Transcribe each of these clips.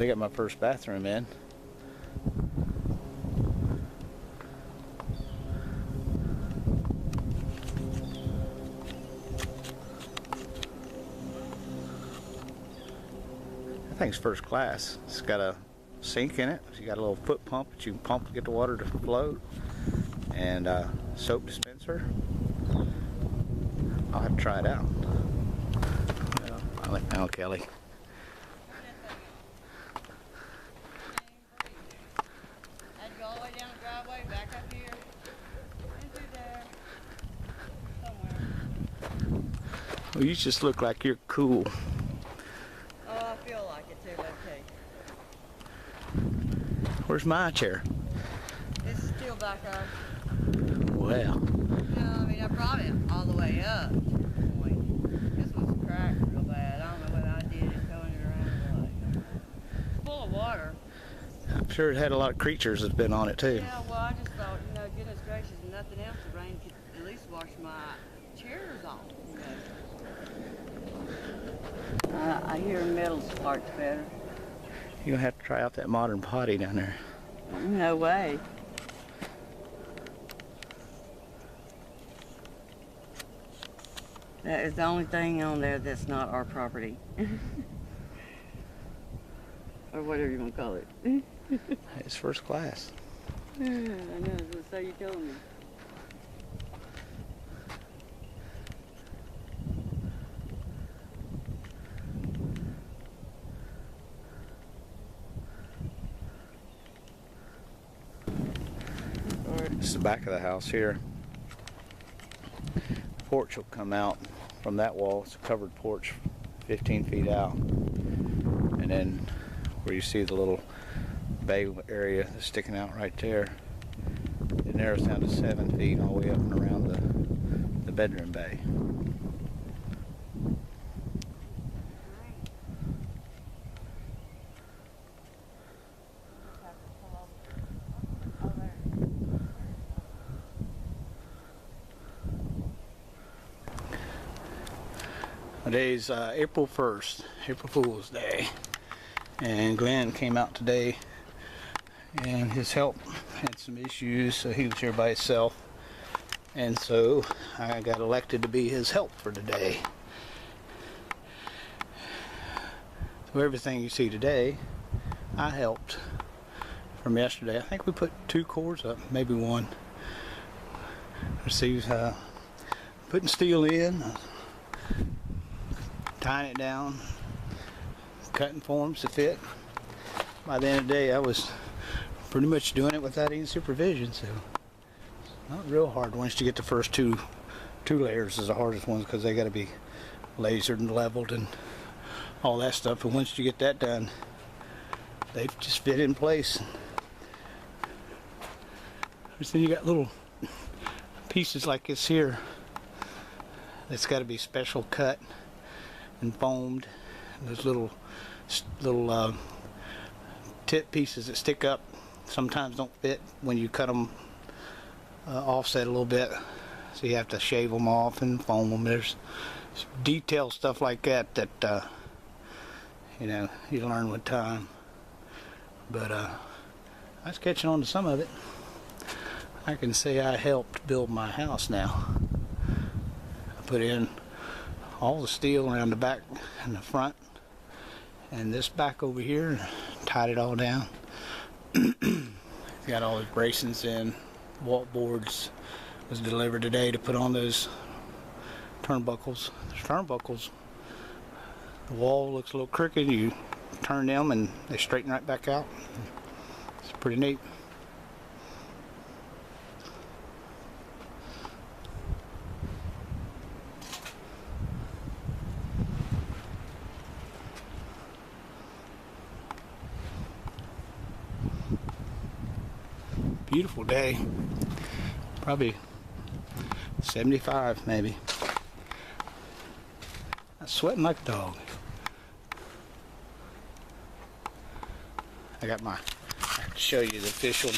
I got my first bathroom in. That thing's first class. It's got a sink in it. You got a little foot pump that you can pump to get the water to flow, and a soap dispenser. I'll have to try it out. Well, I like now, Kelly. I'd go all the way down the driveway, back up here, and through there, somewhere. Well, you just look like you're cool. Oh, I feel like it too, okay. Where's my chair? It's still back up. Well, No, I mean, I brought it all the way up to the point. This one's cracked real bad. I don't know what I did in throwing it around. It's full of water. I'm sure it had a lot of creatures that's been on it too. Yeah, well, I just thought, goodness gracious, nothing else, the rain could at least wash my chairs off, I hear metal sparks better. You're gonna have to try out that modern potty down there. No way. That is the only thing on there that's not our property. Or whatever you want to call it. It's first class. I know, so you're telling me. This is the back of the house here. The porch will come out from that wall. It's a covered porch 15 feet out. And then where you see the little bay area that's sticking out right there, it narrows down to 7 feet all the way up and around the bedroom bay. Today's April 1st, April Fool's Day, and Glenn came out today and his help had some issues, so he was here by himself, and so I got elected to be his help for today. So everything you see today, I helped from yesterday. I think we put 2 cores up, maybe 1. See, putting steel in, tying it down, cutting forms to fit. By the end of the day, I was pretty much doing it without any supervision, so not real hard. Once you get the first two layers is the hardest ones, because they got to be lasered and leveled and all that stuff. But once you get that done, they just fit in place. Then you got little pieces like this here that's got to be special cut and foamed. Those little tip pieces that stick up sometimes don't fit when you cut them offset a little bit, so you have to shave them off and foam them. There's detailed stuff like that you learn with time, but I was catching on to some of it. I can say I helped build my house now. I put in all the steel around the back and the front and this back over here, tied it all down. Got all the bracings in, walt boards was delivered today to put on those turnbuckles. There's turnbuckles. The wall looks a little crooked, you turn them and they straighten right back out. It's pretty neat. Beautiful day, probably 75 maybe. I'm sweating like a dog. I have to show you the official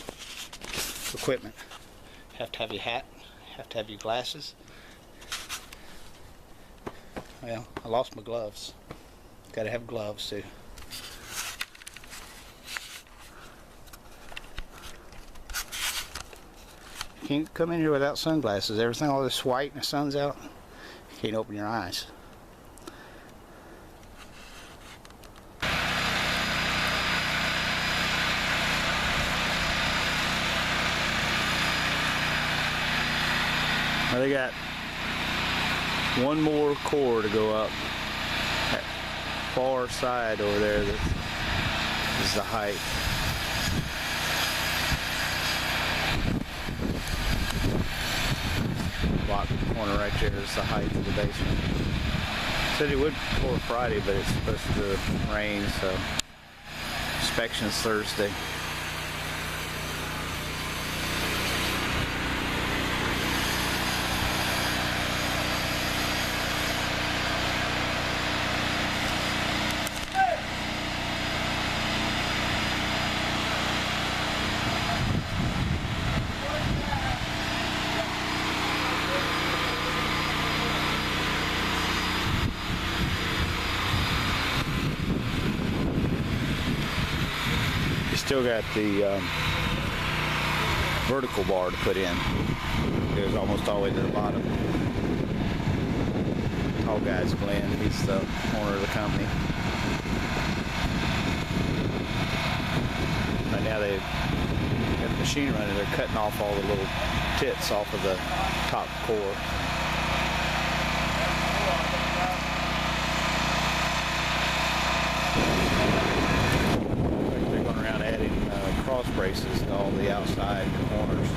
equipment. Have to have your hat, have to have your glasses. Well, I lost my gloves. Got to have gloves too. Can't come in here without sunglasses. Everything all this white and the sun's out. You can't open your eyes. Well, they got one more core to go up. That far side over there that is the height. Block corner right there is the height of the basement. Said it would pour Friday, but it's supposed to rain, so inspection's Thursday. Still got the vertical bar to put in. It goes almost all the way to the bottom. Tall guy's Glenn. He's the owner of the company. Right now they got the machine running. They're cutting off all the little tits off of the top core. Cross braces to all the outside corners.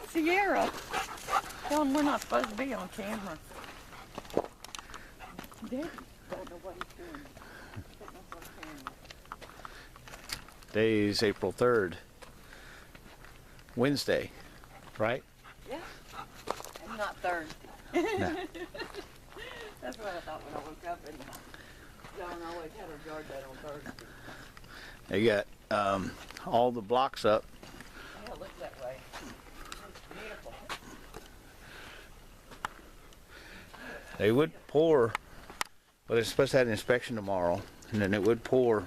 Sierra, tell him we're not supposed to be on camera. Daddy don't know what he's doing. Today's April 3rd. Wednesday, right? Yeah. And not Thursday. No. That's what I thought when I woke up, and John always had her yard done on Thursday. They got all the blocks up. Yeah, it looks that way. It's beautiful. They would pour, well, they're supposed to have an inspection tomorrow, and then it would pour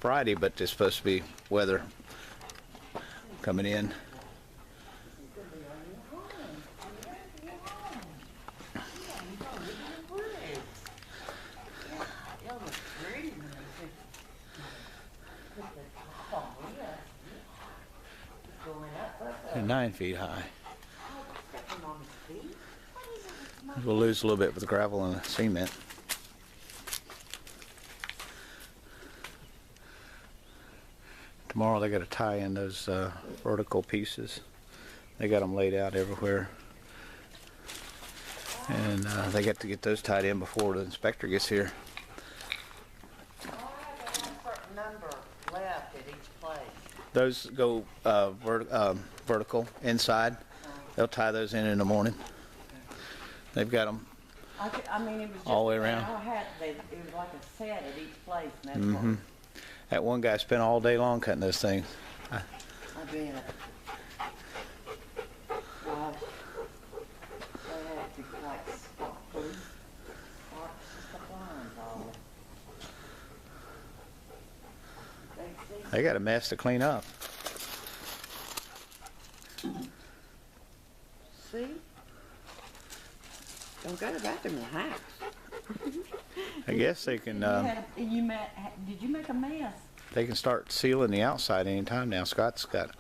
Friday, but there's supposed to be weather coming in. They're 9 feet high. We'll lose a little bit with the gravel and the cement. Tomorrow they got to tie in those vertical pieces. They got them laid out everywhere. And they got to get those tied in before the inspector gets here. Number left at each place. Those go vertical inside. They'll tie those in the morning. They've got them I mean, it was just all the way around. it was like a set at each place, and that's what That one guy spent all day long cutting those things. I bet. Gosh. They had to like sparks the lines all. They got a mess to clean up. See? Don't go to the bathroom in the house. I guess they can. Did you make a mess? They can start sealing the outside anytime now. Scott's got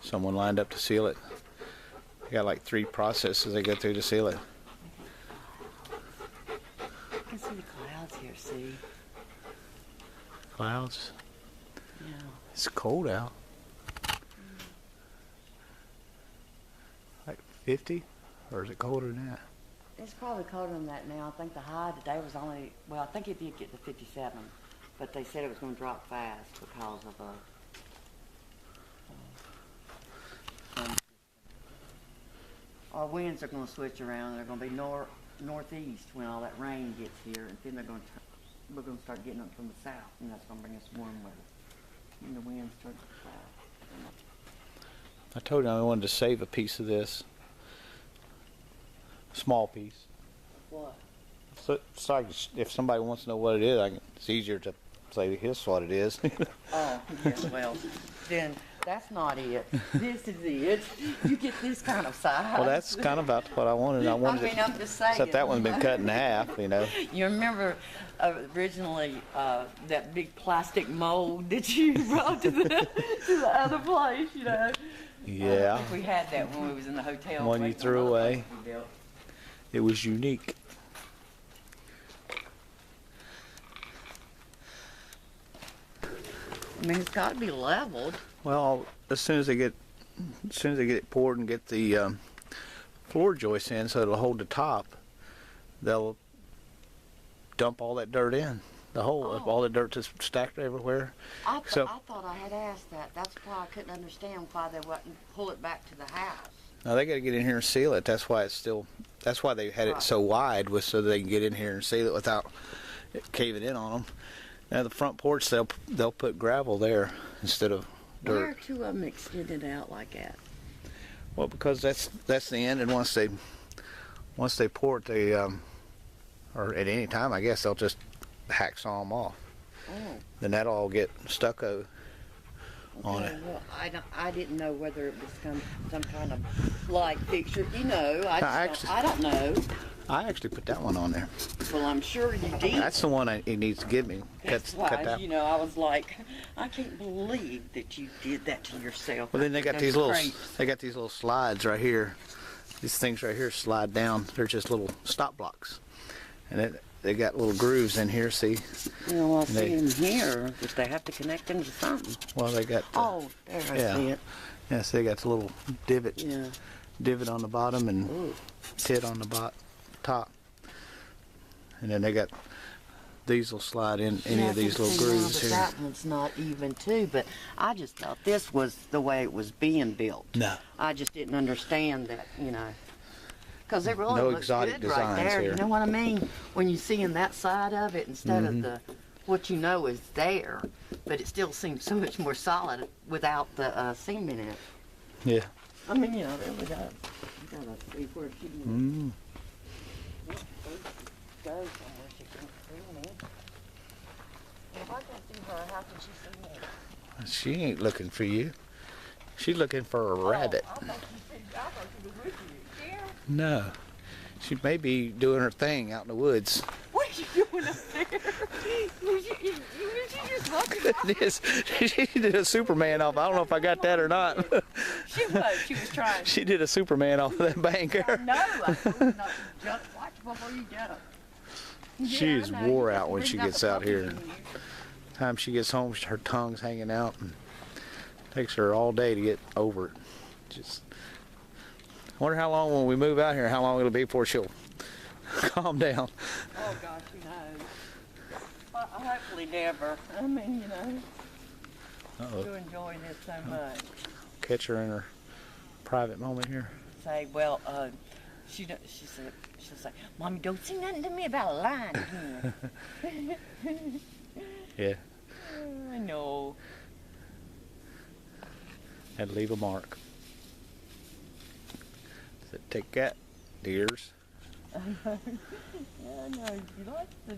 someone lined up to seal it. They got like 3 processes they go through to seal it. I can see the clouds here. See? Clouds. Yeah. It's cold out. Like 50, or is it colder than that? It's probably colder than that now. I think the high today was only, well, I think it did get to 57, but they said it was going to drop fast because of our winds are going to switch around. They're going to be northeast when all that rain gets here, and then we're going to start getting up from the south, and that's going to bring us warm weather. And the winds start to fly. I told you I wanted to save a piece of this. Small piece. What? So like if somebody wants to know what it is, it's easier to say here's what it is. Oh, yeah, well, then that's not it. This is it. You get this kind of size. Well, that's kind of about what I wanted. I'm just saying. Except that one's been cut in half, you know. You remember originally that big plastic mold that you brought to the other place, you know? Yeah. I think we had that when we was in the hotel. One you threw away. It was unique. I mean, it's got to be leveled. Well, as soon as they get it poured and get the floor joists in so it'll hold the top, they'll dump all that dirt in. All the dirt that's stacked everywhere. I thought I had asked that. That's why I couldn't understand why they wouldn't pull it back to the house. Now they got to get in here and seal it. That's why they had it so wide, was so they can get in here and seal it without it caving in on them. Now the front porch, they'll put gravel there instead of dirt. Why are two of them extended out like that? Well, because that's the end, and once they pour it, or at any time, I guess they'll just hacksaw them off. Oh. Then that'll all get stucco on it. Well, I didn't know whether it was some kind of light fixture. You know, I don't know. I actually put that one on there. Well, I'm sure you did. That's the one he needs to give me. That's why, cut that. you know, I was like, I can't believe that you did that to yourself. Well, then they got these little slides right here. These things right here slide down. They're just little stop blocks, and they got little grooves in here. See? You know, I see them here, but they have to connect them to something. Well, they got. There I see it. Yeah, so they got the little divot. Yeah. Divot on the bottom and tit on the top, and then they got these will slide in any of these little grooves here. That one's not even too, but I just thought this was the way it was being built. No. I just didn't understand that, you know, because it really no looks exotic good right there. Here. You know what I mean? When you see in that side of it instead of what you know is there, but it still seems so much more solid without the seam in it. Yeah. I mean, you know, there we go. You gotta see where she can go somewhere she can see me. If I can see her, how can she see me? She ain't looking for you. She's looking for a rabbit. I thought she was with you. Yeah. No. She may be doing her thing out in the woods. What are you doing up there? Was you just walking She did a Superman off. I don't know if I got that or not. She was trying. She did a Superman off of that bank. I know. I told you not to jump. Watch before you jump. She's wore out when she gets out here. Time she gets home, her tongue's hanging out, and it takes her all day to get over it. Just wonder how long when we move out here, how long it'll be before she'll calm down. Oh gosh, who knows? Well, hopefully never. I mean, you know, you enjoy this so much. Catch her in her private moment here. Say, well, she'll say, Mommy, don't say nothing to me about lying. Yeah. I know. Had to leave a mark. Said, take that, dears. Yeah, I know. You like the.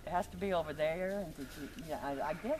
It has to be over there, and yeah, I guess.